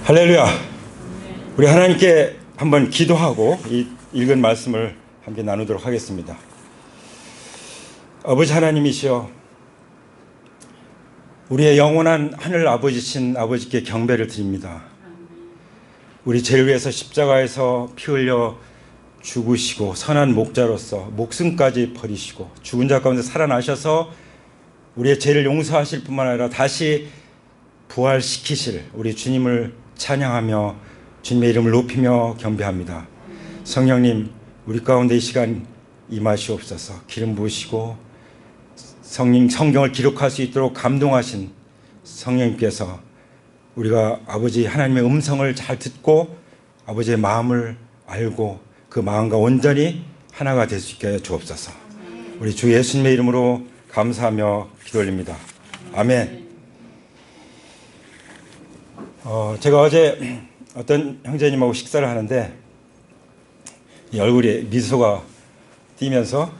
할렐루야. 우리 하나님께 한번 기도하고 이 읽은 말씀을 함께 나누도록 하겠습니다. 아버지 하나님이시여, 우리의 영원한 하늘 아버지신 아버지께 경배를 드립니다. 우리 죄를 위해서 십자가에서 피 흘려 죽으시고 선한 목자로서 목숨까지 버리시고 죽은 자 가운데 살아나셔서 우리의 죄를 용서하실 뿐만 아니라 다시 부활시키실 우리 주님을 찬양하며 주님의 이름을 높이며 경배합니다. 성령님, 우리 가운데 이 시간 임하시옵소서. 기름 부으시고 성경을 기록할 수 있도록 감동하신 성령님께서 우리가 아버지 하나님의 음성을 잘 듣고 아버지의 마음을 알고 그 마음과 온전히 하나가 될 수 있게 하여 주옵소서. 우리 주 예수님의 이름으로 감사하며 기도 올립니다. 아멘. 제가 어제 어떤 형제님하고 식사를 하는데 이 얼굴에 미소가 띄면서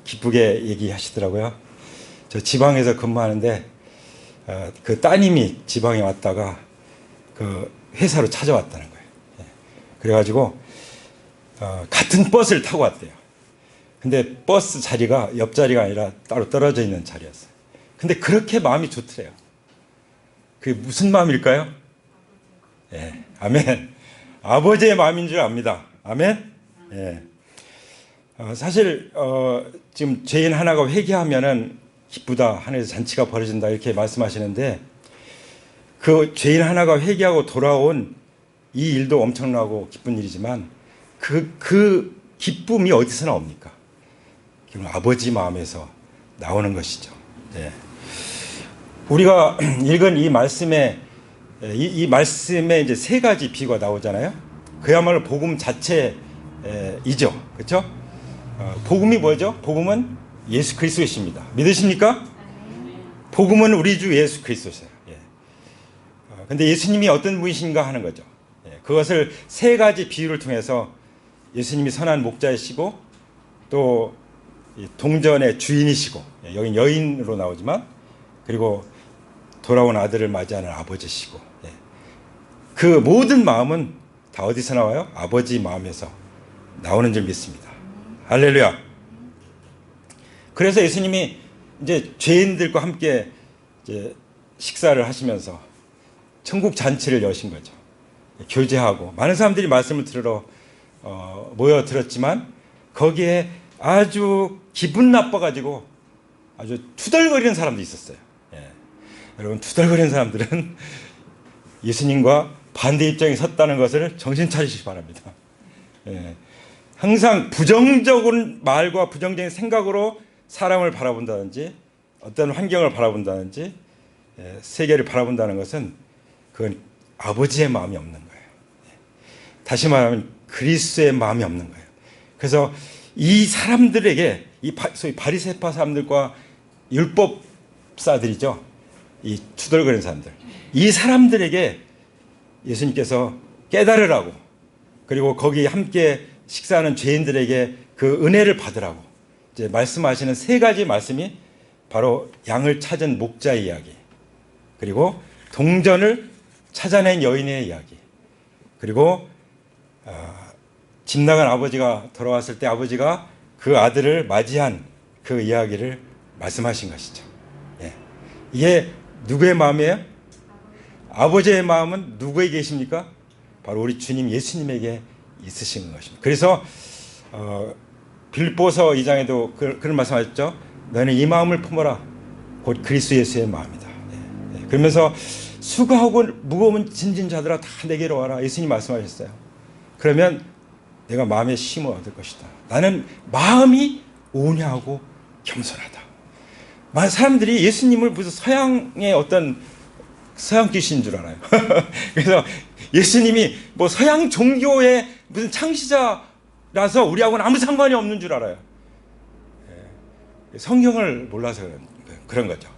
기쁘게 얘기하시더라고요. 저 지방에서 근무하는데 그 따님이 지방에 왔다가 그 회사로 찾아왔다는 거예요. 그래가지고 같은 버스를 타고 왔대요. 근데 버스 자리가 옆자리가 아니라 따로 떨어져 있는 자리였어요. 근데 그렇게 마음이 좋더래요. 그게 무슨 마음일까요? 예, 아멘. 아버지의 마음인 줄 압니다. 아멘. 예. 사실 지금 죄인 하나가 회개하면은 기쁘다, 하늘에서 잔치가 벌어진다 이렇게 말씀하시는데 그 죄인 하나가 회개하고 돌아온 이 일도 엄청나고 기쁜 일이지만 그 기쁨이 어디서 나옵니까? 결국 아버지 마음에서 나오는 것이죠. 예. 우리가 읽은 이 말씀에 이제 세 가지 비유가 나오잖아요. 그야말로 복음 자체이죠. 그렇죠? 복음이 뭐죠? 복음은 예수 그리스도이십니다. 믿으십니까? 복음은 우리 주 예수 그리스도세요. 그런데 예수님이 어떤 분이신가 하는 거죠. 그것을 세 가지 비유를 통해서 예수님이 선한 목자이시고 또 동전의 주인이시고, 여긴 여인으로 나오지만, 그리고 돌아온 아들을 맞이하는 아버지시고, 그 모든 마음은 다 어디서 나와요? 아버지 마음에서 나오는 줄 믿습니다. 할렐루야. 그래서 예수님이 이제 죄인들과 함께 이제 식사를 하시면서 천국 잔치를 여신 거죠. 교제하고 많은 사람들이 말씀을 들으러 모여 들었지만 거기에 아주 기분 나빠가지고 아주 투덜거리는 사람도 있었어요. 여러분, 투덜거리는 사람들은 예수님과 반대 입장에 섰다는 것을 정신 차리시기 바랍니다. 항상 부정적인 말과 부정적인 생각으로 사람을 바라본다든지 어떤 환경을 바라본다든지 세계를 바라본다는 것은 그건 아버지의 마음이 없는 거예요. 다시 말하면 그리스도의 마음이 없는 거예요. 그래서 이 사람들에게, 소위 바리새파 사람들과 율법사들이죠, 이 투덜거리는 사람들, 이 사람들에게 예수님께서 깨달으라고, 그리고 거기 함께 식사하는 죄인들에게 그 은혜를 받으라고 이제 말씀하시는 세 가지 말씀이 바로 양을 찾은 목자의 이야기, 그리고 동전을 찾아낸 여인의 이야기, 그리고 집 나간 아버지가 돌아왔을 때 아버지가 그 아들을 맞이한 그 이야기를 말씀하신 것이죠. 이게 누구의 마음이에요? 아버지의 마음은 누구에게 계십니까? 바로 우리 주님 예수님에게 있으신 것입니다. 그래서 빌립보서 2장에도 그런 말씀하셨죠. 너는 이 마음을 품어라. 곧 그리스도 예수의 마음이다. 그러면서 수고하고 무거운 짐진 자들아 다 내게로 와라. 예수님 말씀하셨어요. 그러면 내가 마음에 쉼을 얻을 것이다. 나는 마음이 온유하고 겸손하다. 사람들이 예수님을 무슨 서양의 어떤 서양 귀신인 줄 알아요. 그래서 예수님이 뭐 서양 종교의 무슨 창시자라서 우리하고는 아무 상관이 없는 줄 알아요. 성경을 몰라서 그런 거죠.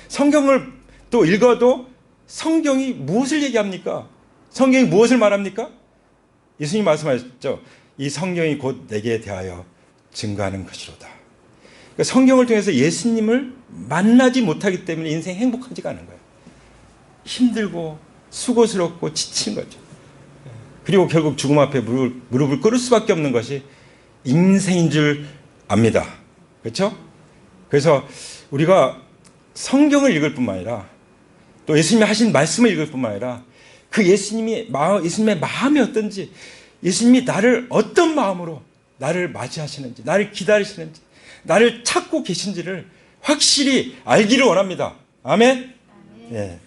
성경을 또 읽어도 성경이 무엇을 얘기합니까? 성경이 무엇을 말합니까? 예수님 말씀하셨죠. 이 성경이 곧 내게 대하여 증거하는 것이로다. 그러니까 성경을 통해서 예수님을 만나지 못하기 때문에 인생이 행복하지가 않은 거예요. 힘들고 수고스럽고 지친 거죠. 그리고 결국 죽음 앞에 무릎을 꿇을 수밖에 없는 것이 인생인 줄 압니다. 그렇죠? 그래서 우리가 성경을 읽을 뿐만 아니라 또 예수님이 하신 말씀을 읽을 뿐만 아니라 그 예수님의 마음이 어떤지, 예수님이 나를 어떤 마음으로 나를 맞이하시는지, 나를 기다리시는지, 나를 찾고 계신지를 확실히 알기를 원합니다. 아멘? 예.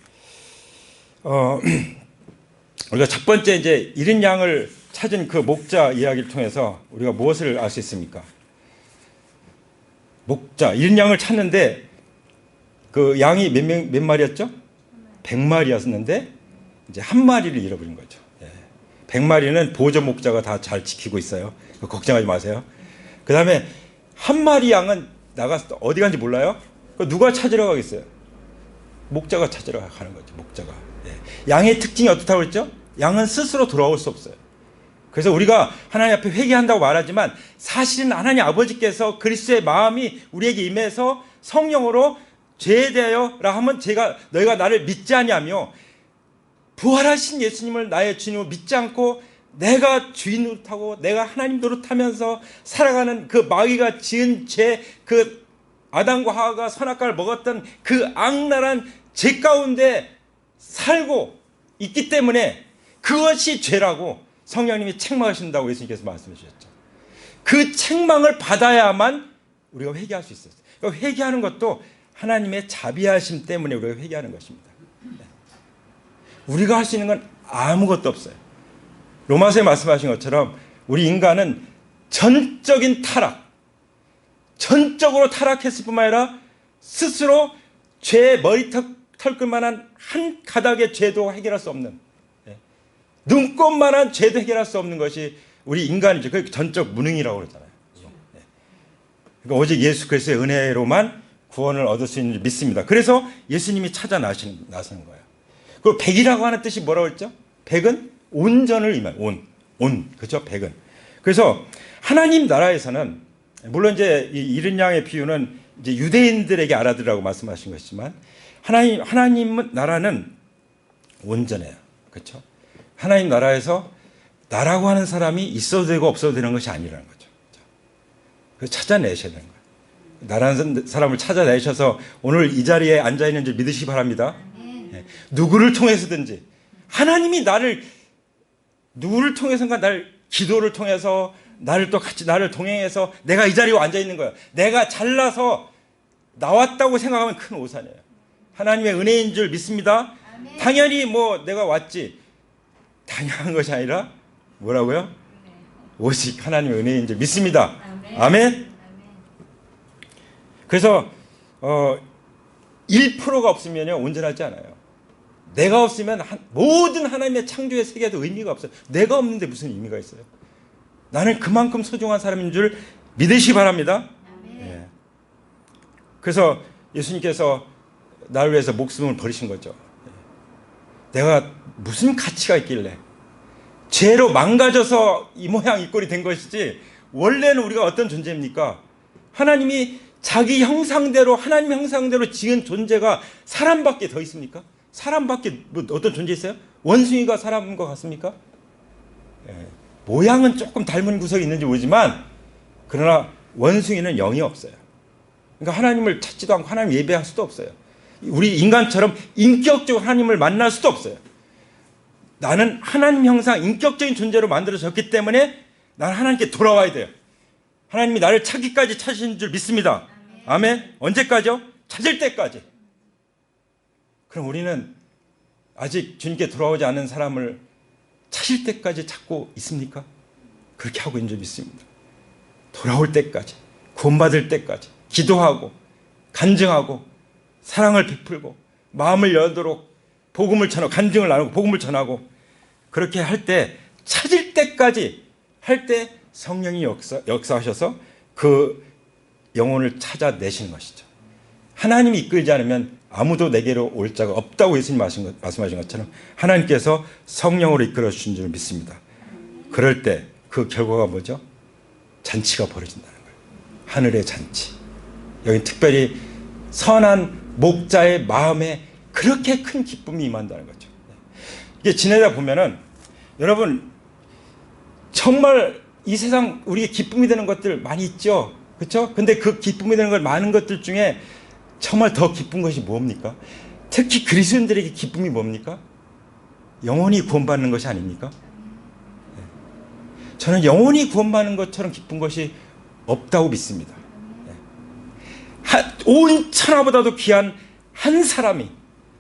우리가 첫 번째 이제 잃은 양을 찾은 그 목자 이야기를 통해서 우리가 무엇을 알 수 있습니까? 목자, 잃은 양을 찾는데 그 양이 몇 마리였죠? 100마리였는데 이제 한 마리를 잃어버린 거죠. 100마리는 보조 목자가 다 잘 지키고 있어요. 걱정하지 마세요. 그 다음에 한 마리 양은 나가서 어디 간지 몰라요? 누가 찾으러 가겠어요? 목자가 찾으러 가는 거죠. 목자가. 양의 특징이 어떻다고 그랬죠? 양은 스스로 돌아올 수 없어요. 그래서 우리가 하나님 앞에 회개한다고 말하지만 사실은 하나님 아버지께서 그리스도의 마음이 우리에게 임해서 성령으로 죄에 대하여라 하면 너희가 나를 믿지 아니하며 부활하신 예수님을 나의 주님으로 믿지 않고 내가 주인 노릇하고 내가 하나님 노릇하면서 살아가는 그 마귀가 지은 죄, 그 아담과 하와가 선악과를 먹었던 그 악랄한 죄 가운데 살고 있기 때문에 그것이 죄라고 성령님이 책망하신다고 예수님께서 말씀해 주셨죠. 그 책망을 받아야만 우리가 회개할 수 있어요. 그러니까 회개하는 것도 하나님의 자비하심 때문에 우리가 회개하는 것입니다. 우리가 할 수 있는 건 아무것도 없어요. 로마서에 말씀하신 것처럼 우리 인간은 전적인 타락, 전적으로 타락했을 뿐만 아니라 스스로 죄의 머리털끝만한 한 가닥의 죄도 해결할 수 없는, 눈꼽만한 죄도 해결할 수 없는 것이 우리 인간이죠. 그게 전적 무능이라고 그러잖아요. 그러니까 오직 예수 그리스도의 은혜로만 구원을 얻을 수 있는 줄 믿습니다. 그래서 예수님이 찾아 나서는 거예요. 그리고 백이라고 하는 뜻이 뭐라고 했죠? 백은 온전을 의미해요. 그렇죠? 백은. 그래서 하나님 나라에서는 물론 이제 이 잃은 양의 비유는 이제 유대인들에게 알아들으라고 말씀하신 것이지만 하나님 나라는 온전해요. 그렇죠? 하나님 나라에서 나라고 하는 사람이 있어도 되고 없어도 되는 것이 아니라는 거죠. 그래서 찾아내셔야 되는 거예요. 나라는 사람을 찾아내셔서 오늘 이 자리에 앉아 있는 줄 믿으시기 바랍니다. 누구를 통해서든지 하나님이 누구를 통해서인가 날 기도를 통해서 나를 동행해서 내가 이 자리에 앉아 있는 거예요. 내가 잘나서 나왔다고 생각하면 큰 오산이에요. 하나님의 은혜인 줄 믿습니다. 아멘. 당연히 내가 왔지. 당연한 것이 아니라 뭐라고요? 오직 하나님의 은혜인 줄 믿습니다. 아멘. 아멘. 그래서 1%가 없으면요 온전하지 않아요. 내가 없으면 모든 하나님의 창조의 세계도 의미가 없어요. 내가 없는데 무슨 의미가 있어요? 나는 그만큼 소중한 사람인 줄 믿으시기 바랍니다. 예. 그래서 예수님께서 나를 위해서 목숨을 버리신 거죠. 내가 무슨 가치가 있길래 죄로 망가져서 이 모양 이 꼴이 된 것이지 원래는 우리가 어떤 존재입니까? 하나님이 자기 형상대로 하나님 형상대로 지은 존재가 사람밖에 더 있습니까? 사람밖에 어떤 존재 있어요? 원숭이가 사람과 같습니까? 모양은 조금 닮은 구석이 있는지 모르지만 그러나 원숭이는 영이 없어요. 그러니까 하나님을 찾지도 않고 하나님 예배할 수도 없어요. 우리 인간처럼 인격적으로 하나님을 만날 수도 없어요. 나는 하나님 형상 인격적인 존재로 만들어졌기 때문에 나는 하나님께 돌아와야 돼요. 하나님이 나를 찾기까지 찾으신 줄 믿습니다. 아멘. 언제까지요? 찾을 때까지. 그럼 우리는 아직 주님께 돌아오지 않은 사람을 찾을 때까지 찾고 있습니까? 그렇게 하고 있는 줄 믿습니다. 돌아올 때까지, 구원받을 때까지 기도하고 간증하고 사랑을 베풀고 마음을 열도록 복음을 전하고 간증을 나누고 복음을 전하고 그렇게 할 때 찾을 때까지 할 때 성령이 역사하셔서 그 영혼을 찾아내시는 것이죠. 하나님이 이끌지 않으면 아무도 내게로 올 자가 없다고 예수님 말씀하신 것처럼 하나님께서 성령으로 이끌어 주신 줄 믿습니다. 그럴 때 그 결과가 뭐죠? 잔치가 벌어진다는 거예요. 하늘의 잔치. 여기 특별히 선한 목자의 마음에 그렇게 큰 기쁨이 임한다는 거죠. 이게 지내다 보면은 여러분 정말 이 세상 우리의 기쁨이 되는 것들 많이 있죠. 그렇죠? 근데 그 기쁨이 되는 걸 많은 것들 중에 정말 더 기쁜 것이 뭡니까? 특히 그리스도인들에게 기쁨이 뭡니까? 영원히 구원받는 것이 아닙니까? 저는 영원히 구원받는 것처럼 기쁜 것이 없다고 믿습니다. 온 천하보다도 귀한 한 사람이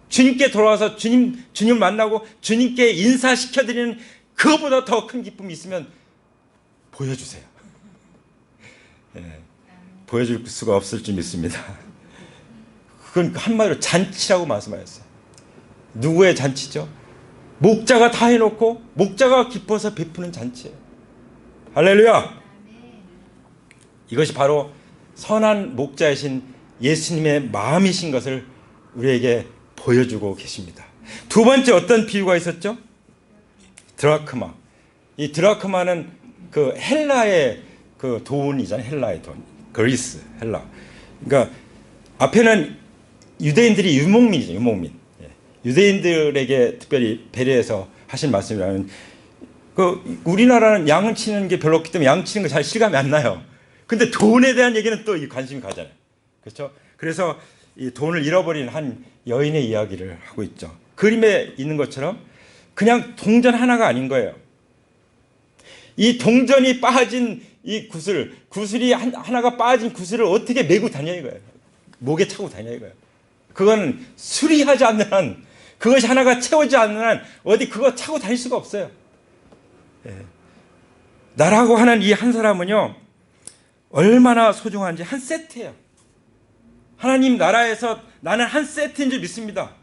주님께 돌아와서 주님을 만나고 주님께 인사시켜드리는 그것보다 더 큰 기쁨이 있으면 보여주세요. 보여줄 수가 없을 줄 믿습니다. 그건 한마디로 잔치라고 말씀하셨어요. 누구의 잔치죠? 목자가 다 해놓고 목자가 기뻐서 베푸는 잔치예요. 할렐루야! 이것이 바로 선한 목자이신 예수님의 마음이신 것을 우리에게 보여주고 계십니다. 두 번째 어떤 비유가 있었죠? 드라크마. 이 드라크마는 그 헬라의 그 돈이잖아요. 헬라의 돈. 그리스, 헬라. 그러니까 앞에는 유대인들이 유목민이죠. 유목민. 유대인들에게 특별히 배려해서 하신 말씀이라는, 그 우리나라는 양을 치는 게 별로 없기 때문에 양 치는 거 잘 실감이 안 나요. 근데 돈에 대한 얘기는 또 관심이 가잖아요. 그렇죠? 그래서 이 돈을 잃어버린 한 여인의 이야기를 하고 있죠. 그림에 있는 것처럼 그냥 동전 하나가 아닌 거예요. 이 동전이 빠진 이 구슬이 하나가 빠진 구슬을 어떻게 메고 다녀 이거예요. 목에 차고 다녀 이거예요. 그건 수리하지 않는 한, 그것이 하나가 채워지지 않는 한 어디 그거 차고 다닐 수가 없어요. 나라고 하는 이 한 사람은요, 얼마나 소중한지 한 세트예요. 하나님 나라에서 나는 한 세트인 줄 믿습니다.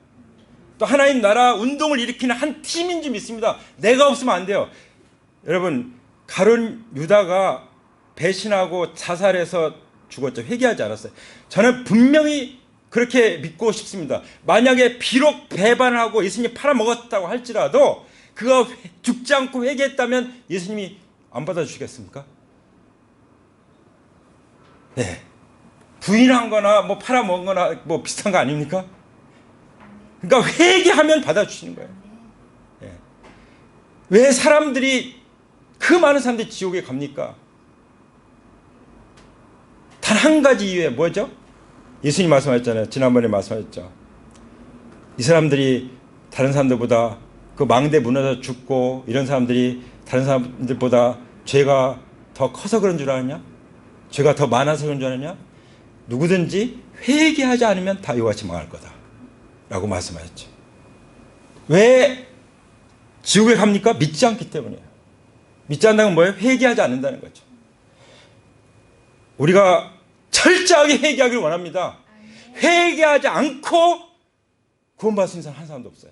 또 하나님 나라 운동을 일으키는 한 팀인 줄 믿습니다. 내가 없으면 안 돼요. 여러분, 가룟 유다가 배신하고 자살해서 죽었죠. 회개하지 않았어요. 저는 분명히 그렇게 믿고 싶습니다. 만약에 비록 배반을 하고 예수님이 팔아먹었다고 할지라도 그가 죽지 않고 회개했다면 예수님이 안 받아주시겠습니까? 네. 부인한 거나 뭐 팔아먹은 거나 뭐 비슷한 거 아닙니까? 그러니까 회개하면 받아주시는 거예요. 네. 왜 사람들이, 그 많은 사람들이 지옥에 갑니까? 단 한 가지 이유에 뭐죠? 예수님 말씀하셨잖아요. 지난번에 말씀하셨죠. 이 사람들이 다른 사람들보다, 그 망대 무너져 죽고 이런 사람들이 다른 사람들보다 죄가 더 커서 그런 줄 아느냐? 죄가 더 많아서 그런 줄 아느냐? 누구든지 회개하지 않으면 다 이와 같이 망할 거다 라고 말씀하셨죠. 왜 지옥에 갑니까? 믿지 않기 때문이에요. 믿지 않는다는 건 뭐예요? 회개하지 않는다는 거죠. 우리가 철저하게 회개하기를 원합니다. 회개하지 않고 구원받을 수 있는 사람 한 사람도 없어요.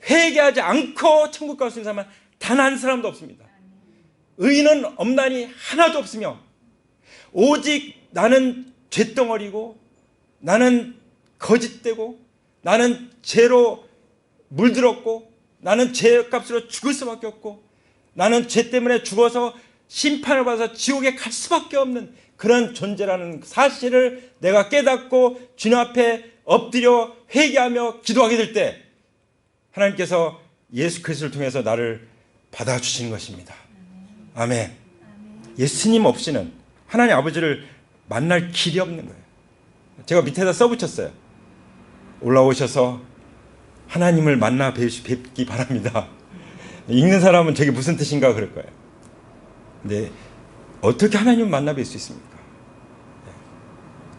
회개하지 않고 천국 갈 수 있는 사람은 단 한 사람도 없습니다. 의인은 없나니 하나도 없으며 오직 나는 쇳덩어리고 나는 거짓되고 나는 죄로 물들었고 나는 죄값으로 죽을 수밖에 없고 나는 죄 때문에 죽어서 심판을 받아서 지옥에 갈 수밖에 없는 그런 존재라는 사실을 내가 깨닫고 주님 앞에 엎드려 회개하며 기도하게 될 때 하나님께서 예수 그리스도를 통해서 나를 받아주시는 것입니다. 아멘. 예수님 없이는 하나님 아버지를 만날 길이 없는 거예요. 제가 밑에다 써붙였어요. 올라오셔서 하나님을 만나 뵙기 바랍니다. 읽는 사람은 저게 무슨 뜻인가 그럴 거예요. 근데 어떻게 하나님을 만나 뵐 수 있습니까?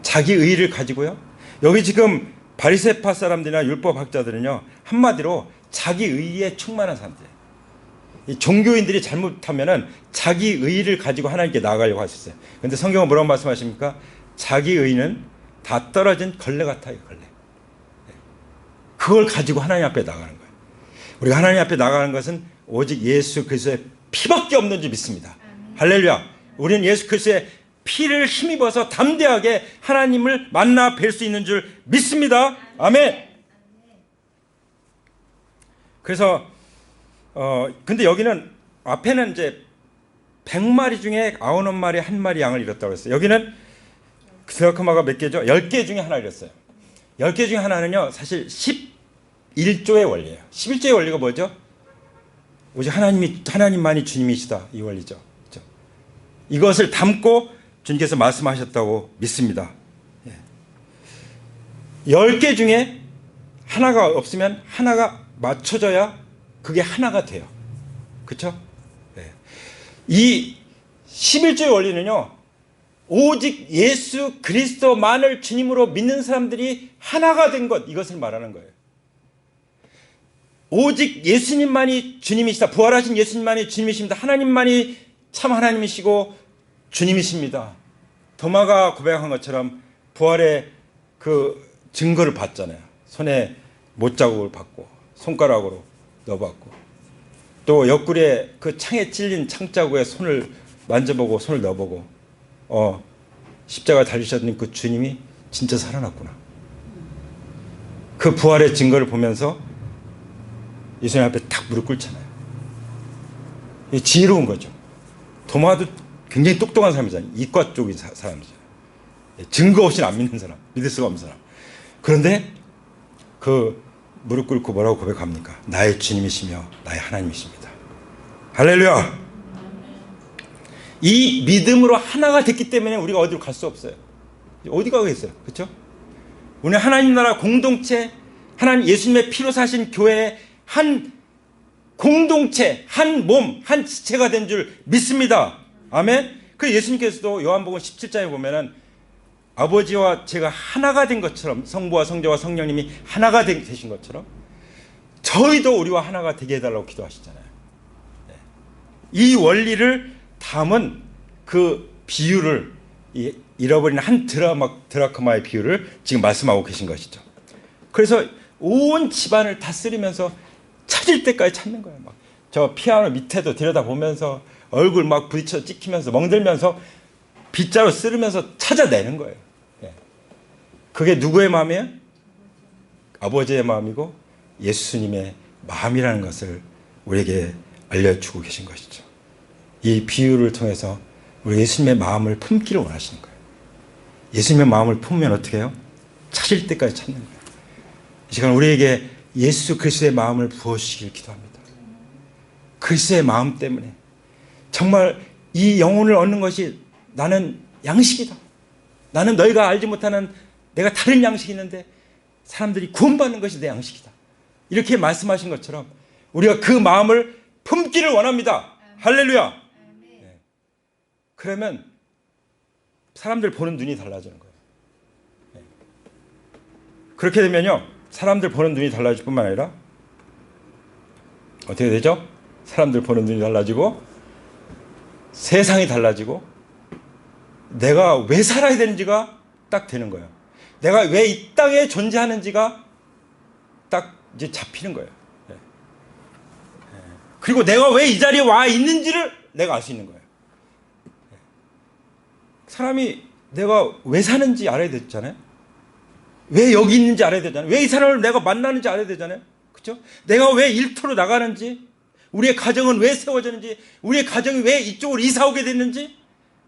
자기 의의를 가지고요. 여기 지금 바리새파 사람들이나 율법학자들은요, 한마디로 자기 의의에 충만한 사람들이에요. 이 종교인들이 잘못하면은 자기 의의를 가지고 하나님께 나아가려고 하셨어요. 그런데 성경은 뭐라고 말씀하십니까? 자기 의의는 다 떨어진 걸레 같아요, 걸레. 그걸 가지고 하나님 앞에 나가는 거예요. 우리가 하나님 앞에 나가는 것은 오직 예수 그리스도의 피밖에 없는 줄 믿습니다. 할렐루야. 우리는 예수 그리스도의 피를 힘입어서 담대하게 하나님을 만나 뵐 수 있는 줄 믿습니다. 아멘. 그래서 근데 여기는 앞에는 이제 100마리 중에 99마리 1마리 양을 잃었다고 했어요. 여기는 드라크마가 몇 개죠? 10개 중에 하나 잃었어요. 10개 중에 하나는요, 사실 11조의 원리예요. 11조의 원리가 뭐죠? 오직 하나님만이 주님이시다. 이 원리죠. 그렇죠? 이것을 담고 주님께서 말씀하셨다고 믿습니다. 10개 중에 하나가 없으면 하나가 맞춰져야 그게 하나가 돼요. 그렇죠? 이 11조의 원리는요, 오직 예수 그리스도만을 주님으로 믿는 사람들이 하나가 된 것, 이것을 말하는 거예요. 오직 예수님만이 주님이시다. 부활하신 예수님만이 주님이십니다. 하나님만이 참 하나님이시고 주님이십니다. 도마가 고백한 것처럼 부활의 그 증거를 봤잖아요. 손에 못자국을 받고 손가락으로 넣어봤고, 또 옆구리에 그 창에 찔린 창자국에 손을 만져보고 손을 넣어보고, 십자가 달리셨던 그 주님이 진짜 살아났구나. 그 부활의 증거를 보면서 예수님 앞에 탁 무릎 꿇잖아요. 지혜로운 거죠. 도마도 굉장히 똑똑한 사람이잖아요. 이과 쪽인 사람이잖아요. 증거 없이는 안 믿는 사람, 믿을 수가 없는 사람. 그런데 그 무릎 꿇고 뭐라고 고백합니까? 나의 주님이시며 나의 하나님이십니다. 할렐루야. 이 믿음으로 하나가 됐기 때문에 우리가 어디로 갈 수 없어요. 어디 가겠어요? 그렇죠? 우리는 하나님 나라 공동체, 하나님 예수님의 피로 사신 교회의 한 공동체, 한 몸, 한 지체가 된 줄 믿습니다. 아멘. 그 예수님께서도 요한복음 17장에 보면은 아버지와 제가 하나가 된 것처럼, 성부와 성자와 성령님이 하나가 되신 것처럼 저희도 우리와 하나가 되게 해달라고 기도하시잖아요. 이 원리를 담은 그 비유를, 잃어버린 한 드라크마의 비유를 지금 말씀하고 계신 것이죠. 그래서 온 집안을 다스리면서 찾을 때까지 찾는 거예요. 막 저 피아노 밑에도 들여다보면서 얼굴 막 부딪혀 찍히면서 멍들면서 빗자루 쓸으면서 찾아내는 거예요. 그게 누구의 마음이에요? 아버지의 마음이고 예수님의 마음이라는 것을 우리에게 알려주고 계신 것이죠. 이 비유를 통해서 우리 예수님의 마음을 품기를 원하시는 거예요. 예수님의 마음을 품으면 어떻게 해요? 찾을 때까지 찾는 거예요. 이 시간 우리에게 예수 그리스도의 마음을 부어주시길 기도합니다. 그리스도의 마음 때문에 정말 이 영혼을 얻는 것이 나는 양식이다. 나는 너희가 알지 못하는 내가 다른 양식이 있는데 사람들이 구원받는 것이 내 양식이다. 이렇게 말씀하신 것처럼 우리가 그 마음을 품기를 원합니다. 할렐루야. 네. 그러면 사람들 보는 눈이 달라지는 거예요. 네. 그렇게 되면요, 사람들 보는 눈이 달라질 뿐만 아니라 어떻게 되죠? 사람들 보는 눈이 달라지고 세상이 달라지고 내가 왜 살아야 되는지가 딱 되는 거예요. 내가 왜 이 땅에 존재하는지가 딱 이제 잡히는 거예요. 그리고 내가 왜 이 자리에 와 있는지를 내가 알 수 있는 거예요. 사람이 내가 왜 사는지 알아야 되잖아요. 왜 여기 있는지 알아야 되잖아요. 왜 이 사람을 내가 만나는지 알아야 되잖아요. 그렇죠? 내가 왜 일터로 나가는지, 우리의 가정은 왜 세워졌는지, 우리의 가정이 왜 이쪽으로 이사 오게 됐는지,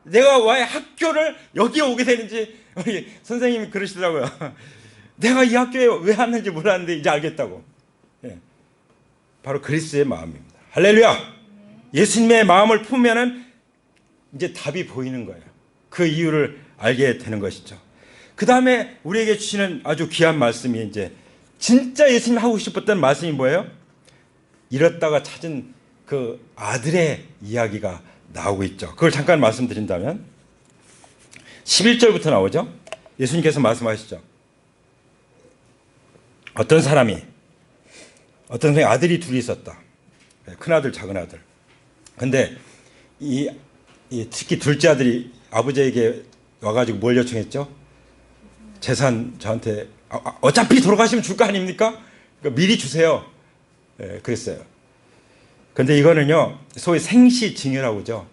내가 왜 학교를 여기에 오게 되는지, 우리 선생님이 그러시더라고요. 내가 이 학교에 왜 왔는지 몰랐는데 이제 알겠다고. 예. 바로 그리스도의 마음입니다. 할렐루야. 예수님의 마음을 품으면은 이제 답이 보이는 거예요. 그 이유를 알게 되는 것이죠. 그 다음에 우리에게 주시는 아주 귀한 말씀이, 이제 진짜 예수님이 하고 싶었던 말씀이 뭐예요? 잃었다가 찾은 그 아들의 이야기가 나오고 있죠. 그걸 잠깐 말씀드린다면 11절부터 나오죠. 예수님께서 말씀하시죠. 어떤 사람이 아들이 둘이 있었다. 큰아들 작은아들. 근데 특히 둘째 아들이 아버지에게 와가지고 뭘 요청했죠? 재산 저한테 어차피 돌아가시면 줄 거 아닙니까? 그러니까 미리 주세요. 그랬어요. 근데 이거는요, 소위 생시증여라고 하죠.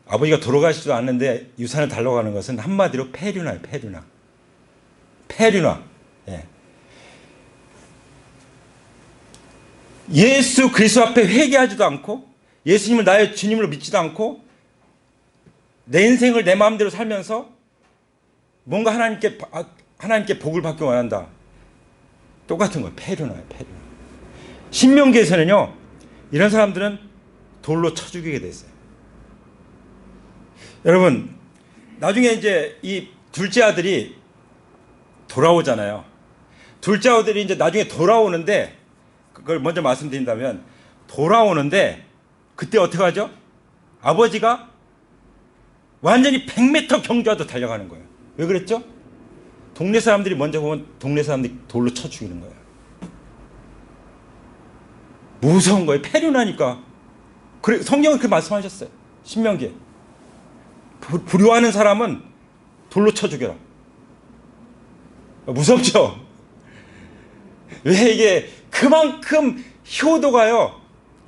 아버지가 돌아가시지도 않는데 유산을 달라고 하는 것은 한마디로 폐륜화예요. 폐륜화. 예수 그리스도 앞에 회개하지도 않고 예수님을 나의 주님으로 믿지도 않고 내 인생을 내 마음대로 살면서 뭔가 하나님께 복을 받기 원한다. 똑같은 거예요. 폐륜화예요. 신명기에서는요, 이런 사람들은 돌로 쳐 죽이게 됐어요. 여러분, 나중에 이제 이 둘째 아들이 돌아오잖아요. 둘째 아들이 이제 나중에 돌아오는데, 그걸 먼저 말씀드린다면, 돌아오는데 그때 어떻게 하죠? 아버지가 완전히 100m 경주하듯 달려가는 거예요. 왜 그랬죠? 동네 사람들이 먼저 보면 동네 사람들이 돌로 쳐 죽이는 거예요. 무서운 거예요. 패륜하니까. 그래, 성경은 그렇게 말씀하셨어요. 신명기에. 불효하는 사람은 돌로 쳐 죽여라. 무섭죠? 왜 이게 그만큼 효도가요,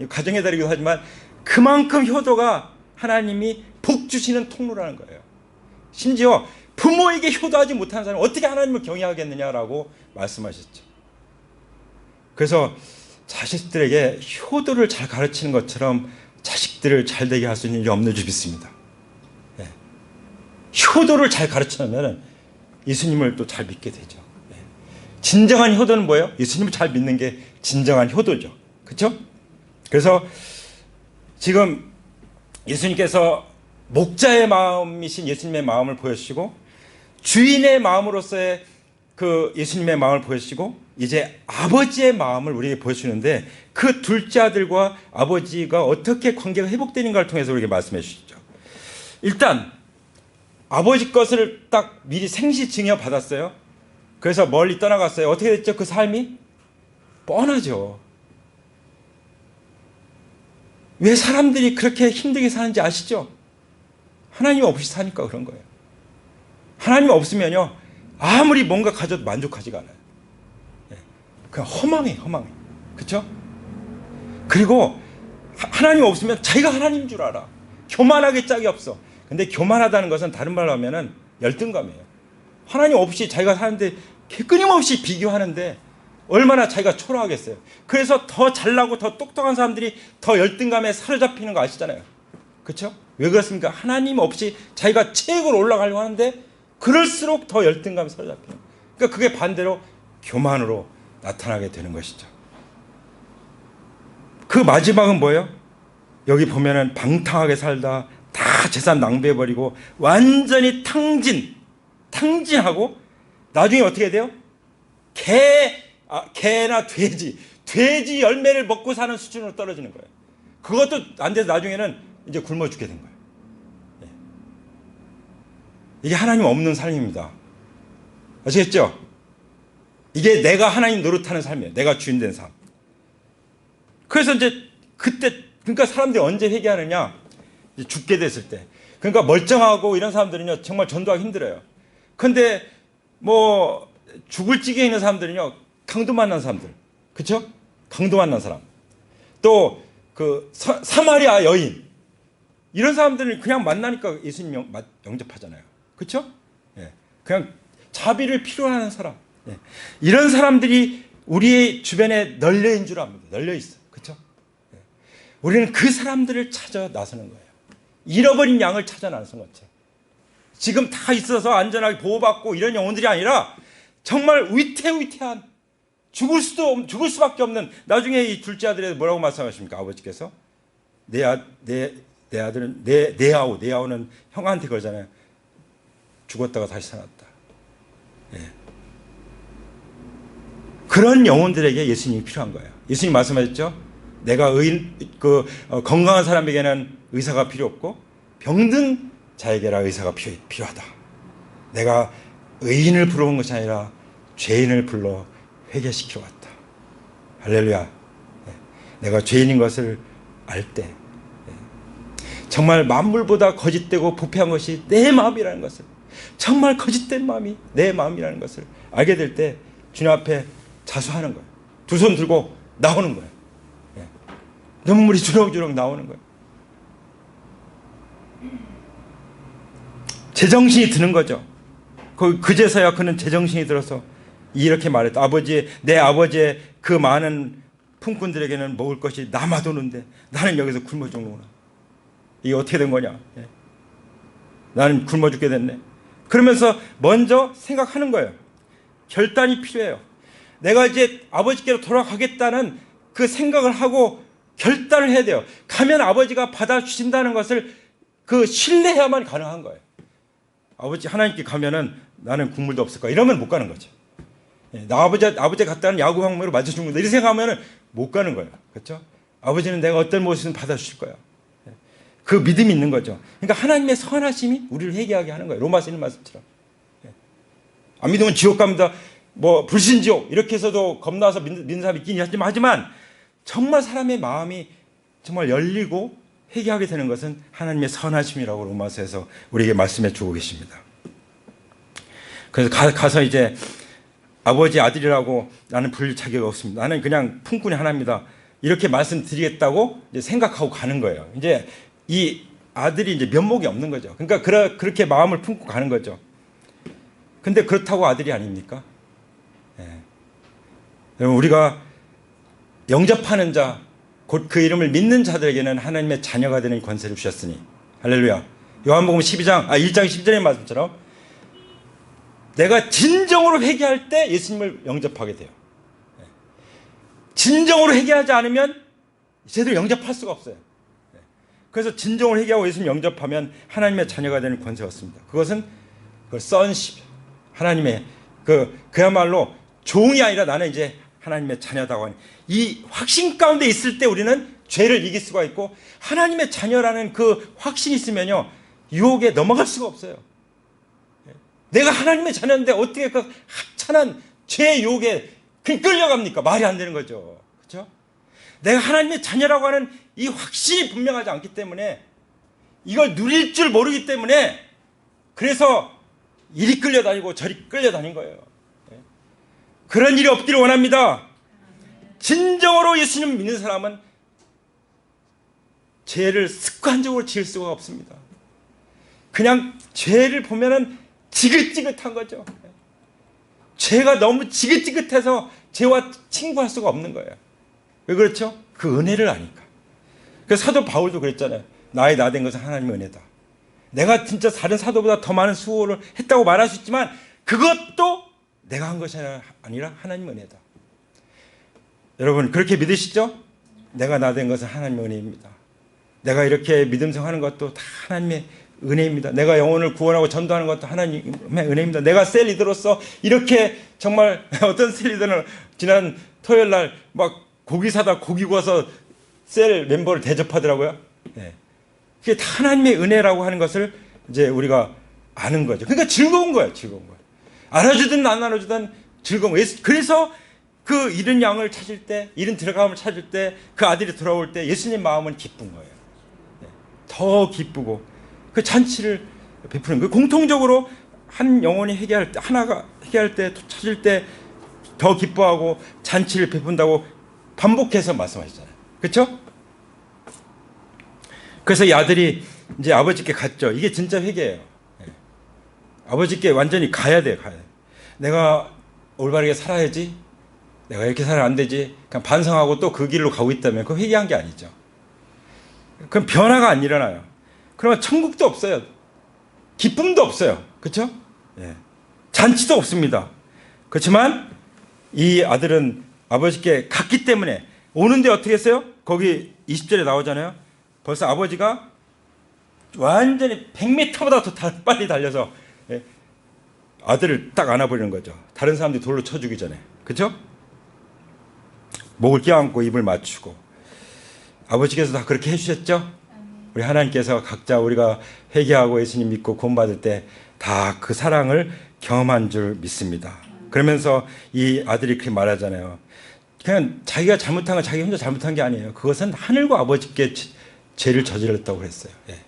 가정의 달이기도 하지만 그만큼 효도가 하나님이 복 주시는 통로라는 거예요. 심지어 부모에게 효도하지 못하는 사람은 어떻게 하나님을 경외하겠느냐라고 말씀하셨죠. 그래서 자식들에게 효도를 잘 가르치는 것처럼 자식들을 잘 되게 할 수 있는 일이 없는 줄 믿습니다. 네. 효도를 잘 가르치면 예수님을 또 잘 믿게 되죠. 네. 진정한 효도는 뭐예요? 예수님을 잘 믿는 게 진정한 효도죠. 그렇죠? 그래서 지금 예수님께서 목자의 마음이신 예수님의 마음을 보여주시고 주인의 마음으로서의 그 예수님의 마음을 보여주시고 이제 아버지의 마음을 우리에게 보여주시는데 그 둘째 아들과 아버지가 어떻게 관계가 회복되는가를 통해서 우리에게 말씀해 주시죠. 일단 아버지 것을 딱 미리 생시 증여 받았어요. 그래서 멀리 떠나갔어요. 어떻게 됐죠? 그 삶이 뻔하죠. 왜 사람들이 그렇게 힘들게 사는지 아시죠? 하나님 없이 사니까 그런 거예요. 하나님 없으면요, 아무리 뭔가 가져도 만족하지가 않아요. 그냥 허망해. 그렇죠? 그리고 하나님 없으면 자기가 하나님인 줄 알아. 교만하게 짝이 없어. 근데 교만하다는 것은 다른 말로 하면은 열등감이에요. 하나님 없이 자기가 사는데 끊임없이 비교하는데 얼마나 자기가 초라하겠어요. 그래서 더 잘나고 더 똑똑한 사람들이 더 열등감에 사로잡히는 거 아시잖아요. 그렇죠? 왜 그렇습니까? 하나님 없이 자기가 최고로 올라가려고 하는데 그럴수록 더 열등감에 사로잡히는 거예요. 그러니까 그게 반대로 교만으로 나타나게 되는 것이죠. 그 마지막은 뭐예요? 여기 보면은 방탕하게 살다 다 재산 낭비해버리고 완전히 탕진하고 나중에 어떻게 돼요? 개나 돼지 열매를 먹고 사는 수준으로 떨어지는 거예요. 그것도 안 돼서 나중에는 이제 굶어 죽게 된 거예요. 이게 하나님 없는 삶입니다. 아시겠죠? 이게 내가 하나님 노릇하는 삶이에요. 내가 주인 된 삶. 그래서 이제 그때, 그러니까 사람들이 언제 회개하느냐? 죽게 됐을 때. 그러니까 멀쩡하고 이런 사람들은요, 정말 전도하기 힘들어요. 근데 뭐 죽을 찌개 있는 사람들은요, 강도 만난 사람들. 그쵸? 강도 만난 사람. 또 그 사마리아 여인. 이런 사람들은 그냥 만나니까 예수님 영접하잖아요. 그쵸? 예. 그냥 자비를 필요로 하는 사람. 예. 이런 사람들이 우리의 주변에 널려 있는 줄 압니다. 널려 있어. 그쵸? 예. 우리는 그 사람들을 찾아 나서는 거예요. 잃어버린 양을 찾아 나서는 거죠. 지금 다 있어서 안전하게 보호받고 이런 영혼들이 아니라 정말 위태한 죽을 수밖에 없는, 나중에 이 둘째 아들에 뭐라고 말씀하십니까? 아버지께서 내 아들은 네아우는 형한테 그러잖아요. 죽었다가 다시 살았다. 예. 그런 영혼들에게 예수님이 필요한 거예요. 예수님 말씀하셨죠? 내가 건강한 사람에게는 의사가 필요 없고 병든 자에게라 의사가 필요하다. 내가 의인을 부르는 것이 아니라 죄인을 불러 회개시키러 왔다. 할렐루야. 내가 죄인인 것을 알 때 정말 만물보다 거짓되고 부패한 것이 내 마음이라는 것을, 정말 거짓된 마음이 내 마음이라는 것을 알게 될 때 주님 앞에 자수하는 거예요. 두 손 들고 나오는 거예요. 눈물이 주렁주렁 나오는 거예요. 제정신이 드는 거죠. 그제서야 그는 제정신이 들어서 이렇게 말했다. 내 아버지의 그 많은 품꾼들에게는 먹을 것이 남아도는데 나는 여기서 굶어 죽는구나. 이게 어떻게 된 거냐. 나는 굶어 죽게 됐네. 그러면서 먼저 생각하는 거예요. 결단이 필요해요. 내가 이제 아버지께로 돌아가겠다는 그 생각을 하고 결단을 해야 돼요. 가면 아버지가 받아주신다는 것을 그 신뢰해야만 가능한 거예요. 아버지 하나님께 가면은 나는 국물도 없을 거야. 이러면 못 가는 거죠. 나 아버지 갔다는 야구 황무로 맞춰준 건데 이렇게 생각하면은 못 가는 거예요. 그렇죠? 아버지는 내가 어떤 모습이든 받아주실 거야. 그 믿음이 있는 거죠. 그러니까 하나님의 선하심이 우리를 회개하게 하는 거예요. 로마서 있는 말씀처럼. 안 믿으면 지옥 갑니다. 뭐 불신지옥 이렇게 해서도 겁나서 믿는 사람이 있긴 하지만 정말 사람의 마음이 정말 열리고 회개하게 되는 것은 하나님의 선하심이라고 로마서에서 우리에게 말씀해 주고 계십니다. 그래서 가서 이제 아버지 아들이라고 나는 부를 자격이 없습니다. 나는 그냥 품꾼이 하나입니다. 이렇게 말씀드리겠다고 이제 생각하고 가는 거예요. 이제 이 아들이 이제 면목이 없는 거죠. 그러니까 그렇게 마음을 품고 가는 거죠. 근데 그렇다고 아들이 아닙니까? 여러분 우리가 영접하는 자, 곧 그 이름을 믿는 자들에게는 하나님의 자녀가 되는 권세를 주셨으니 할렐루야. 요한복음 1장 12절의 말씀처럼 내가 진정으로 회개할 때 예수님을 영접하게 돼요. 진정으로 회개하지 않으면 제대로 영접할 수가 없어요. 그래서 진정으로 회개하고 예수님 영접하면 하나님의 자녀가 되는 권세가 없습니다. 그것은 그 sonship, 하나님의 그야말로 종이 아니라 나는 이제 하나님의 자녀다고 하는 이 확신 가운데 있을 때 우리는 죄를 이길 수가 있고 하나님의 자녀라는 그 확신이 있으면요 유혹에 넘어갈 수가 없어요. 내가 하나님의 자녀인데 어떻게 그 하찮은 죄의 유혹에 끌려갑니까? 말이 안 되는 거죠. 그렇죠? 내가 하나님의 자녀라고 하는 이 확신이 분명하지 않기 때문에 이걸 누릴 줄 모르기 때문에 그래서 이리 끌려다니고 저리 끌려다닌 거예요. 그런 일이 없기를 원합니다. 진정으로 예수님 믿는 사람은 죄를 습관적으로 지을 수가 없습니다. 그냥 죄를 보면은 지긋지긋한 거죠. 죄가 너무 지긋지긋해서 죄와 친구할 수가 없는 거예요. 왜 그렇죠? 그 은혜를 아니까. 그래서 사도 바울도 그랬잖아요. 나의 나 된 것은 하나님의 은혜다. 내가 진짜 다른 사도보다 더 많은 수고를 했다고 말할 수 있지만 그것도 내가 한 것이 아니라 하나님의 은혜다. 여러분 그렇게 믿으시죠? 내가 나 된 것은 하나님의 은혜입니다. 내가 이렇게 믿음생하는 것도 다 하나님의 은혜입니다. 내가 영혼을 구원하고 전도하는 것도 하나님의 은혜입니다. 내가 셀 리더로서 이렇게 정말 어떤 셀 리더는 지난 토요일 날 막 고기 사다 고기 구워서 셀 멤버를 대접하더라고요. 네. 그게 다 하나님의 은혜라고 하는 것을 이제 우리가 아는 거죠. 그러니까 즐거운 거예요. 즐거운 거예요. 알아주든 안 알아주든 즐거운 거예요. 그래서 그 잃은 양을 찾을 때, 잃은 들어감을 찾을 때, 그 아들이 돌아올 때 예수님 마음은 기쁜 거예요. 네. 더 기쁘고 그 잔치를 베푸는 거예요. 공통적으로 한 영혼이 회개할 때, 하나가 회개할 때, 찾을 때 더 기뻐하고 잔치를 베푼다고 반복해서 말씀하셨잖아요. 그렇죠? 그래서 이 아들이 이제 아버지께 갔죠. 이게 진짜 회개예요. 네. 아버지께 완전히 가야 돼요. 가야 돼요. 내가 올바르게 살아야지. 내가 이렇게 살아야 안 되지. 그냥 반성하고 또 그 길로 가고 있다면 그건 회개한 게 아니죠. 그럼 변화가 안 일어나요. 그러면 천국도 없어요. 기쁨도 없어요. 그렇죠? 예. 잔치도 없습니다. 그렇지만 이 아들은 아버지께 갔기 때문에 오는데 어떻게 했어요? 거기 20절에 나오잖아요. 벌써 아버지가 완전히 100m보다 더 빨리 달려서 아들을 딱 안아버리는 거죠. 다른 사람들이 돌로 쳐 죽이기 전에. 그렇죠? 목을 껴안고 입을 맞추고. 아버지께서 다 그렇게 해주셨죠? 우리 하나님께서 각자 우리가 회개하고 예수님 믿고 구원받을 때 다 그 사랑을 경험한 줄 믿습니다. 그러면서 이 아들이 그렇게 말하잖아요. 그냥 자기가 잘못한 건 자기 혼자 잘못한 게 아니에요. 그것은 하늘과 아버지께 죄를 저질렀다고 그랬어요. 예.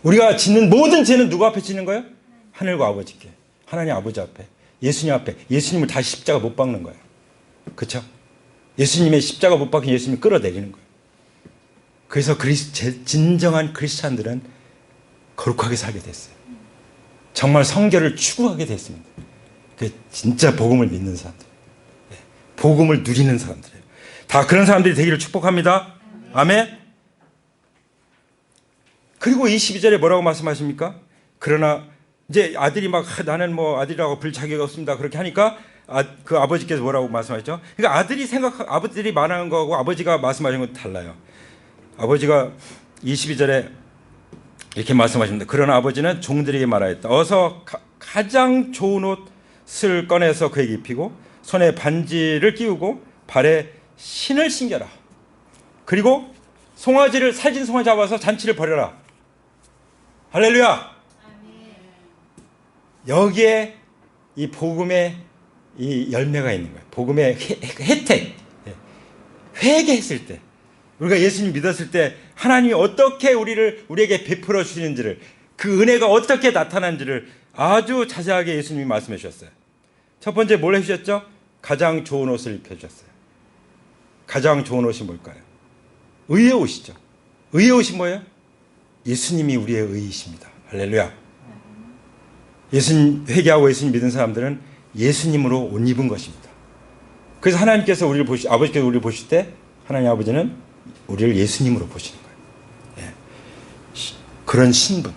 우리가 짓는 모든 죄는 누구 앞에 짓는 거예요? 하늘과 아버지께. 하나님 아버지 앞에. 예수님 앞에. 예수님을 다시 십자가 못 박는 거예요. 그렇죠? 예수님의 십자가 못 박힌 예수님을 끌어내리는 거예요. 그래서 진정한 크리스찬들은 거룩하게 살게 됐어요. 정말 성결을 추구하게 됐습니다. 그 진짜 복음을 믿는 사람들, 복음을 누리는 사람들이에요. 다 그런 사람들이 되기를 축복합니다. 아멘. 그리고 22절에 뭐라고 말씀하십니까? 그러나 이제 아들이 막 나는 뭐 아들이라고 불 자격이 없습니다. 그렇게 하니까 그 아버지께서 뭐라고 말씀하셨죠? 그러니까 아버들이 말하는 거하고 아버지가 말씀하신 건 달라요. 아버지가 22절에 이렇게 말씀하십니다. 그러나 아버지는 종들에게 말하였다. 어서 가장 좋은 옷을 꺼내서 그에게 입히고 손에 반지를 끼우고 발에 신을 신겨라. 그리고 살진 송아지 잡아서 잔치를 벌여라. 할렐루야. 여기에 이 복음의 이 열매가 있는 거예요. 복음의 혜택. 회개했을 때, 우리가 예수님 믿었을 때 하나님이 어떻게 우리에게 베풀어 주시는지를, 그 은혜가 어떻게 나타나는지를 아주 자세하게 예수님이 말씀해 주셨어요. 첫 번째 뭘 해주셨죠? 가장 좋은 옷을 입혀주셨어요. 가장 좋은 옷이 뭘까요? 의의 옷이죠. 의의 옷이 뭐예요? 예수님이 우리의 의이십니다. 할렐루야. 예수님 회개하고 예수님 믿은 사람들은 예수님으로 옷 입은 것입니다. 그래서 하나님께서 아버지께서 우리를 보실 때 하나님 아버지는 우리를 예수님으로 보시는 거예요. 예. 그런 신분,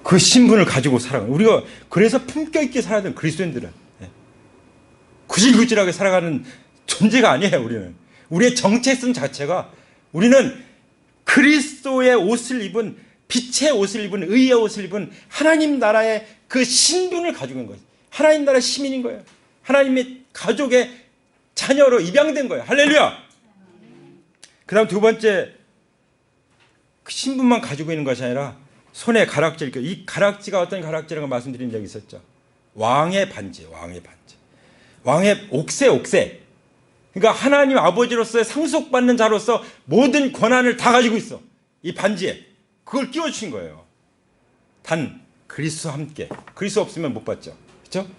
그 신분을 가지고 살아가는, 우리가 그래서 품격 있게 살아야 되는 그리스도인들은 구질구질하게 살아가는 존재가 아니에요. 우리의 정체성 자체가, 우리는 그리스도의 옷을 입은, 빛의 옷을 입은, 의의 옷을 입은 하나님 나라의 그 신분을 가지고 있는 거예요. 하나님 나라의 시민인 거예요. 하나님의 가족의 자녀로 입양된 거예요. 할렐루야. 그 다음 두 번째, 그 신분만 가지고 있는 것이 아니라 손에 가락지를 껴. 이 가락지가 어떤 가락지라고 말씀드린 적이 있었죠. 왕의 반지. 왕의 옥새. 그러니까 하나님 아버지로서의 상속받는 자로서 모든 권한을 다 가지고 있어. 이 반지에. 그걸 끼워주신 거예요. 단 그리스도와 함께. 그리스도 없으면 못 받죠. 그렇죠?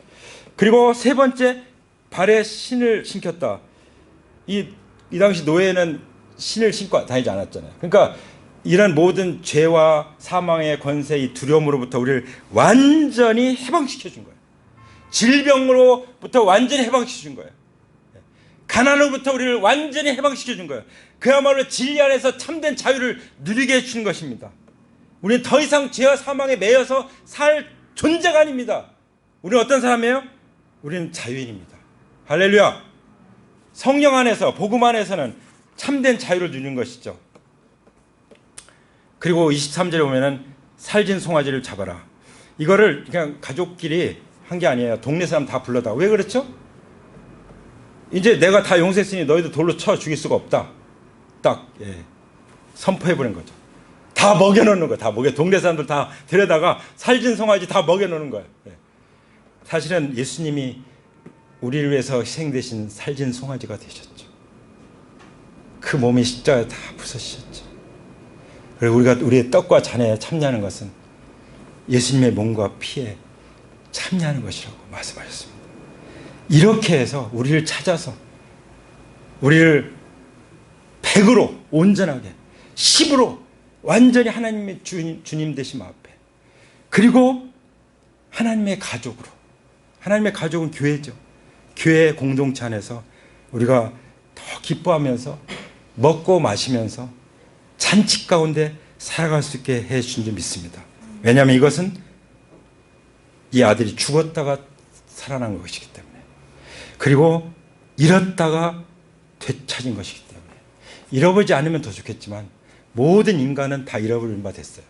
그리고 세 번째, 발에 신을 신겼다. 이 당시 노예는 신을 신고 다니지 않았잖아요. 그러니까 이런 모든 죄와 사망의 권세, 이 두려움으로부터 우리를 완전히 해방시켜 준 거예요. 질병으로부터 완전히 해방시켜 준 거예요. 가난으로부터 우리를 완전히 해방시켜 준 거예요. 그야말로 진리 안에서 참된 자유를 누리게 해주는 것입니다. 우리는 더 이상 죄와 사망에 매여서 살 존재가 아닙니다. 우리는 어떤 사람이에요? 우리는 자유인입니다. 할렐루야. 성령 안에서, 복음 안에서는 참된 자유를 누리는 것이죠. 그리고 23절에 보면은 살진 송아지를 잡아라. 이거를 그냥 가족끼리 한 게 아니에요. 동네 사람 다 불러다. 왜 그렇죠? 이제 내가 다 용서했으니 너희도 돌로 쳐 죽일 수가 없다. 딱 선포해버린 거죠. 다 먹여놓는 거예요. 동네 사람들 다 데려다가 살진 송아지 다 먹여놓는 거예요. 사실은 예수님이 우리를 위해서 희생되신 살진 송아지가 되셨죠. 그 몸이 십자가에 다 부서지셨죠. 그리고 우리의 떡과 잔에 참여하는 것은 예수님의 몸과 피에 참여하는 것이라고 말씀하셨습니다. 이렇게 해서 우리를 찾아서 우리를 100으로 온전하게 10으로 완전히 하나님의 주님 되심 앞에, 그리고 하나님의 가족으로, 하나님의 가족은 교회죠. 교회 공동체 안에서 우리가 더 기뻐하면서 먹고 마시면서 잔치 가운데 살아갈 수 있게 해주신 줄 믿습니다. 왜냐하면 이것은 이 아들이 죽었다가 살아난 것이기 때문에, 그리고 잃었다가 되찾은 것이기 때문에, 잃어버리지 않으면 더 좋겠지만 모든 인간은 다 잃어버린 바 됐어요.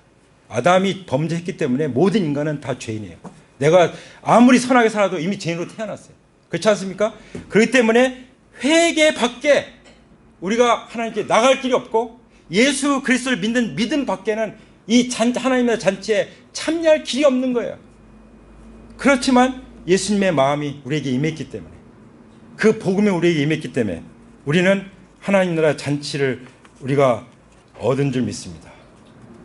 아담이 범죄했기 때문에 모든 인간은 다 죄인이에요. 내가 아무리 선하게 살아도 이미 죄인으로 태어났어요. 그렇지 않습니까? 그렇기 때문에 회개밖에 우리가 하나님께 나갈 길이 없고, 예수 그리스도를 믿는 믿음 밖에는 이 하나님의 잔치에 참여할 길이 없는 거예요. 그렇지만 예수님의 마음이 우리에게 임했기 때문에, 그 복음이 우리에게 임했기 때문에 우리는 하나님 나라의 잔치를 우리가 얻은 줄 믿습니다.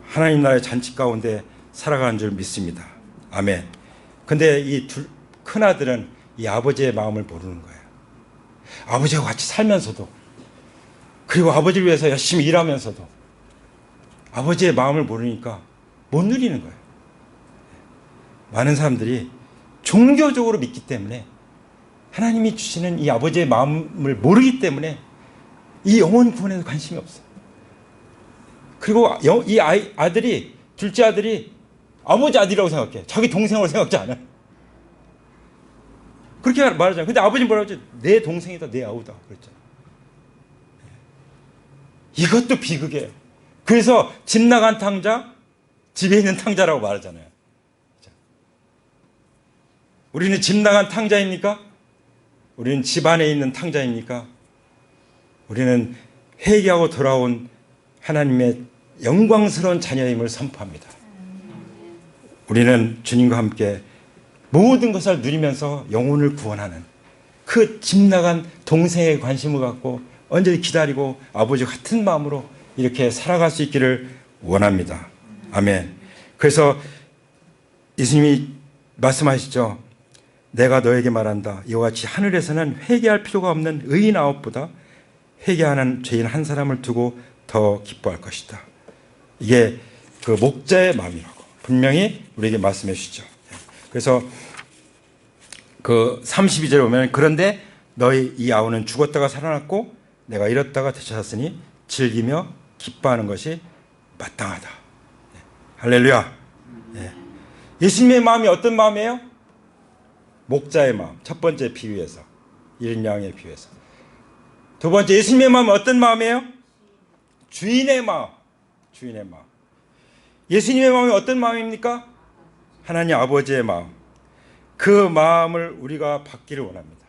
하나님 나라의 잔치 가운데 살아가는 줄 믿습니다. 아멘. 근데 이 큰 아들은 이 아버지의 마음을 모르는 거예요. 아버지와 같이 살면서도, 그리고 아버지를 위해서 열심히 일하면서도 아버지의 마음을 모르니까 못 누리는 거예요. 많은 사람들이 종교적으로 믿기 때문에, 하나님이 주시는 이 아버지의 마음을 모르기 때문에 이 영혼 구원에도 관심이 없어요. 그리고 이 아들이, 둘째 아들이 아버지 아들이라고 생각해. 자기 동생으로 생각지 않아요. 그렇게 말하잖아요. 근데 아버지는 뭐라고 하죠? 내 동생이다, 내 아우다 그랬잖아요. 이것도 비극이에요. 그래서 집 나간 탕자, 집에 있는 탕자라고 말하잖아요. 우리는 집 나간 탕자입니까? 우리는 집 안에 있는 탕자입니까? 우리는 회개하고 돌아온 하나님의 영광스러운 자녀임을 선포합니다. 우리는 주님과 함께 모든 것을 누리면서 영혼을 구원하는 그 집 나간 동생의 관심을 갖고 언제든지 기다리고 아버지 같은 마음으로 이렇게 살아갈 수 있기를 원합니다. 아멘. 그래서 예수님이 말씀하시죠. 내가 너에게 말한다. 이와 같이 하늘에서는 회개할 필요가 없는 의인 9보다 회개하는 죄인 한 사람을 두고 더 기뻐할 것이다. 이게 그 목자의 마음이라고 분명히 우리에게 말씀해 주시죠. 그래서 그 32절에 보면 그런데 너희 이 아우는 죽었다가 살아났고 내가 잃었다가 되찾았으니 즐기며 기뻐하는 것이 마땅하다. 할렐루야. 예수님의 마음이 어떤 마음이에요? 목자의 마음. 첫 번째 비유에서 이른 양의 비유에서. 두 번째 예수님의 마음은 어떤 마음이에요? 주인의 마음. 주인의 마음. 예수님의 마음이 어떤 마음입니까? 하나님 아버지의 마음. 그 마음을 우리가 받기를 원합니다.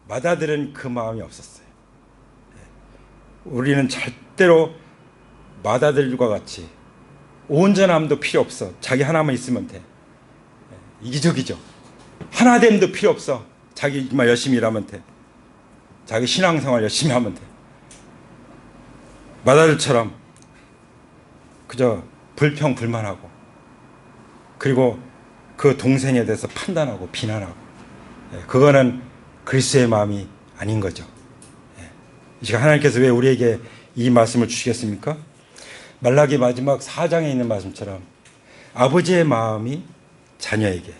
마다들은 그 마음이 없었어요. 우리는 절대로 마다들과 같이 온전함도 필요 없어. 자기 하나만 있으면 돼. 이기적이죠. 하나됨도 필요 없어. 자기만 열심히 일하면 돼. 자기 신앙생활 열심히 하면 돼. 마다들처럼 그저 불평불만하고 그리고 그 동생에 대해서 판단하고 비난하고 그거는 그리스도의 마음이 아닌 거죠. 이 시간 하나님께서 왜 우리에게 이 말씀을 주시겠습니까? 말라기 마지막 4장에 있는 말씀처럼 아버지의 마음이 자녀에게,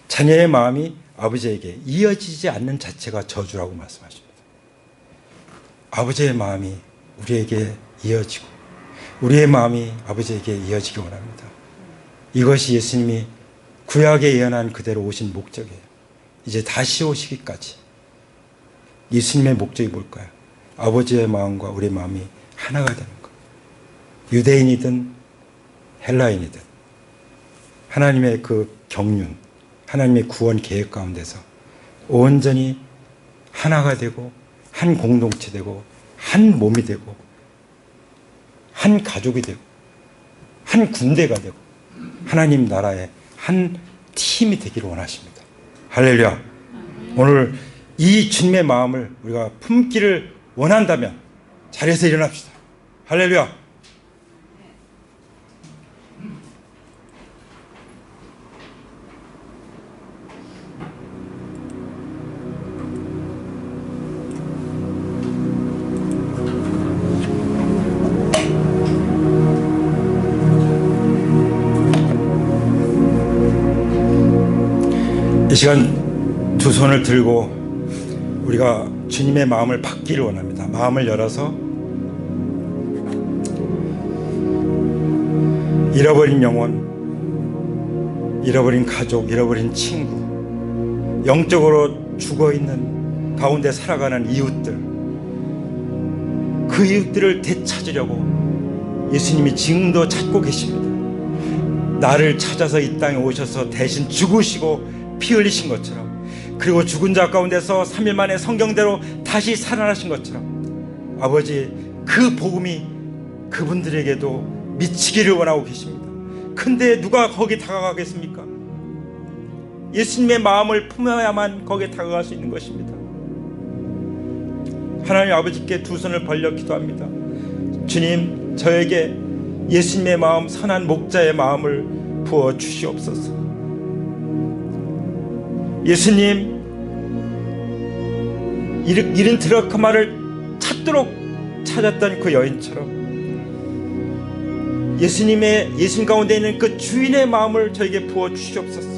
자녀의 마음이 아버지에게 이어지지 않는 자체가 저주라고 말씀하십니다. 아버지의 마음이 우리에게 이어지고 우리의 마음이 아버지에게 이어지기 원합니다. 이것이 예수님이 구약에 예언한 그대로 오신 목적이에요. 이제 다시 오시기까지 예수님의 목적이 뭘까요? 아버지의 마음과 우리의 마음이 하나가 되는 것. 유대인이든 헬라인이든 하나님의 그 경륜, 하나님의 구원 계획 가운데서 온전히 하나가 되고 한 공동체 되고 한 몸이 되고 한 가족이 되고 한 군대가 되고 하나님 나라의 한 팀이 되기를 원하십니다. 할렐루야. 오늘 이 주님의 마음을 우리가 품기를 원한다면 자리에서 일어납시다. 할렐루야. 이 시간 두 손을 들고 우리가 주님의 마음을 받기를 원합니다. 마음을 열어서 잃어버린 영혼, 잃어버린 가족, 잃어버린 친구, 영적으로 죽어있는 가운데 살아가는 이웃들, 그 이웃들을 되찾으려고 예수님이 지금도 찾고 계십니다. 나를 찾아서 이 땅에 오셔서 대신 죽으시고 피 흘리신 것처럼, 그리고 죽은 자 가운데서 3일 만에 성경대로 다시 살아나신 것처럼 아버지 그 복음이 그분들에게도 미치기를 원하고 계십니다. 근데 누가 거기 다가가겠습니까? 예수님의 마음을 품어야만 거기에 다가갈 수 있는 것입니다. 하나님 아버지께 두 손을 벌려 기도합니다. 주님, 저에게 예수님의 마음, 선한 목자의 마음을 부어 주시옵소서. 예수님, 잃은 드라크마를 찾도록 찾았던 그 여인처럼 예수님 가운데 있는 그 주인의 마음을 저에게 부어 주시옵소서.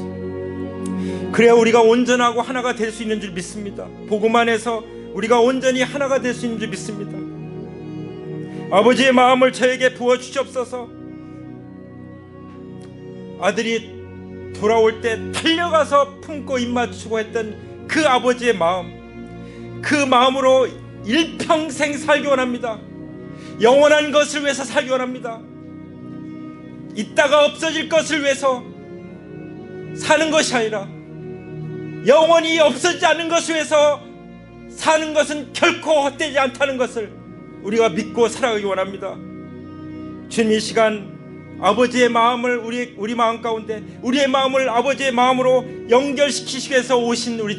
그래야 우리가 온전하고 하나가 될 수 있는 줄 믿습니다. 복음 안에서 우리가 온전히 하나가 될 수 있는 줄 믿습니다. 아버지의 마음을 저에게 부어 주시옵소서. 아들이 돌아올 때 달려가서 품고 입맞추고 했던 그 아버지의 마음, 그 마음으로 일평생 살기 원합니다. 영원한 것을 위해서 살기 원합니다. 있다가 없어질 것을 위해서 사는 것이 아니라 영원히 없어지지 않는 것을 위해서 사는 것은 결코 헛되지 않다는 것을 우리가 믿고 살아가기 원합니다. 주님, 이 시간 아버지의 마음을 우리 마음 가운데, 우리의 마음을 아버지의 마음으로 연결시키시기 위해서 오신 우리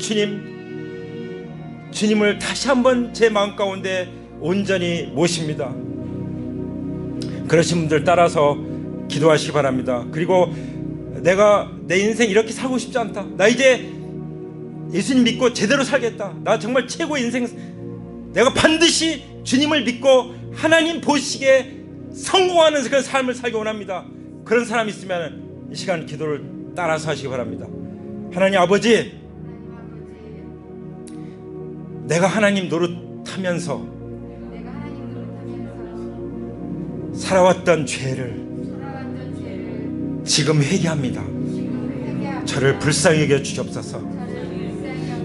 주님을 다시 한번 제 마음 가운데 온전히 모십니다. 그러신 분들 따라서 기도하시기 바랍니다. 그리고 내가 내 인생 이렇게 살고 싶지 않다, 나 이제 예수님 믿고 제대로 살겠다, 나 정말 최고의 인생, 내가 반드시 주님을 믿고 하나님 보시기에 성공하는 그런 삶을 살기 원합니다. 그런 사람이 있으면 이 시간 기도를 따라서 하시기 바랍니다. 하나님 아버지, 내가 하나님 노릇하면서 살아왔던 죄를 지금 회개합니다. 저를 불쌍히 여겨 주시옵소서.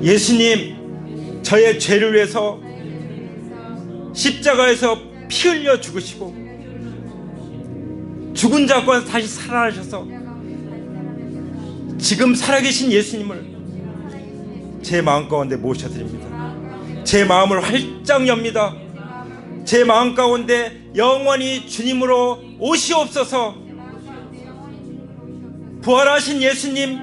예수님, 저의 죄를 위해서 십자가에서 피 흘려 죽으시고 죽은 자과 다시 살아나셔서 지금 살아계신 예수님을 제 마음 가운데 모셔드립니다. 제 마음을 활짝 엽니다. 제 마음 가운데 영원히 주님으로 오시옵소서. 부활하신 예수님,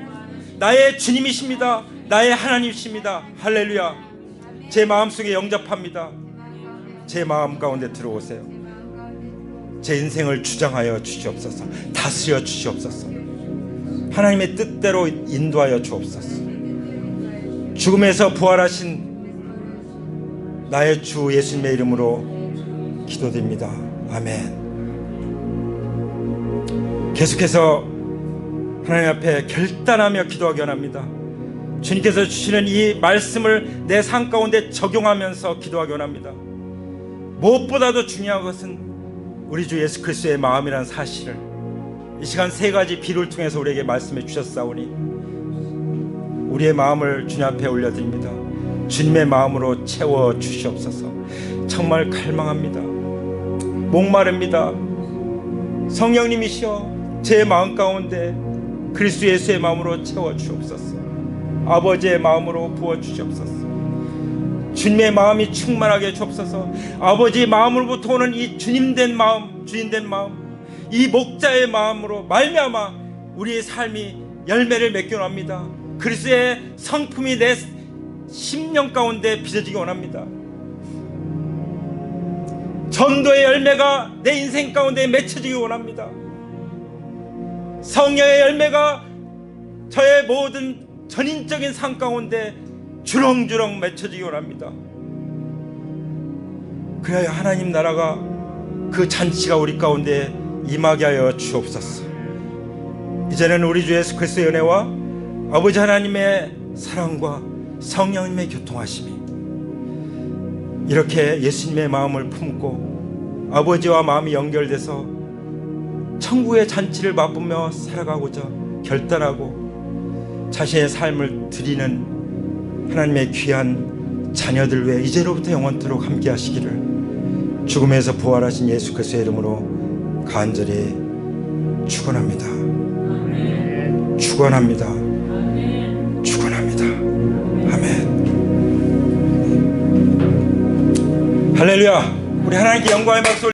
나의 주님이십니다. 나의 하나님이십니다. 할렐루야. 제 마음속에 영접합니다. 제 마음 가운데 들어오세요. 제 인생을 주장하여 주시옵소서. 다스려 주시옵소서. 하나님의 뜻대로 인도하여 주옵소서. 죽음에서 부활하신 나의 주 예수님의 이름으로 기도드립니다. 아멘. 계속해서 하나님 앞에 결단하며 기도하기 원합니다. 주님께서 주시는 이 말씀을 내 삶 가운데 적용하면서 기도하기 원합니다. 무엇보다도 중요한 것은 우리 주 예수 그리스도의 마음이라는 사실을 이 시간 세 가지 비유를 통해서 우리에게 말씀해 주셨사오니 우리의 마음을 주님 앞에 올려드립니다. 주님의 마음으로 채워 주시옵소서. 정말 갈망합니다. 목마릅니다. 성령님이시여, 제 마음 가운데 그리스도 예수의 마음으로 채워 주옵소서. 아버지의 마음으로 부어 주시옵소서. 주님의 마음이 충만하게 주옵소서. 아버지의 마음으로부터 오는 이 주님된 마음, 주인된 마음, 이 목자의 마음으로 말미암아 우리의 삶이 열매를 맺기 원합니다. 그리스도의 성품이 내 심령 가운데 빚어지기 원합니다. 전도의 열매가 내 인생 가운데 맺혀지기 원합니다. 성령의 열매가 저의 모든 전인적인 삶 가운데 주렁주렁 맺혀지기 원합니다. 그래야 하나님 나라가 그 잔치가 우리 가운데 임하게 하여 주옵소서. 이제는 우리 주 예수 그리스도의 은혜와 아버지 하나님의 사랑과 성령님의 교통하심이 이렇게 예수님의 마음을 품고 아버지와 마음이 연결돼서 천국의 잔치를 맛보며 살아가고자 결단하고 자신의 삶을 드리는 하나님의 귀한 자녀들 외에 이제로부터 영원토록 함께 하시기를 죽음에서 부활하신 예수 그리스도의 이름으로 간절히 축원합니다. 축원합니다. 축원합니다. 아멘. 할렐루야. 우리 하나님께 영광의 박수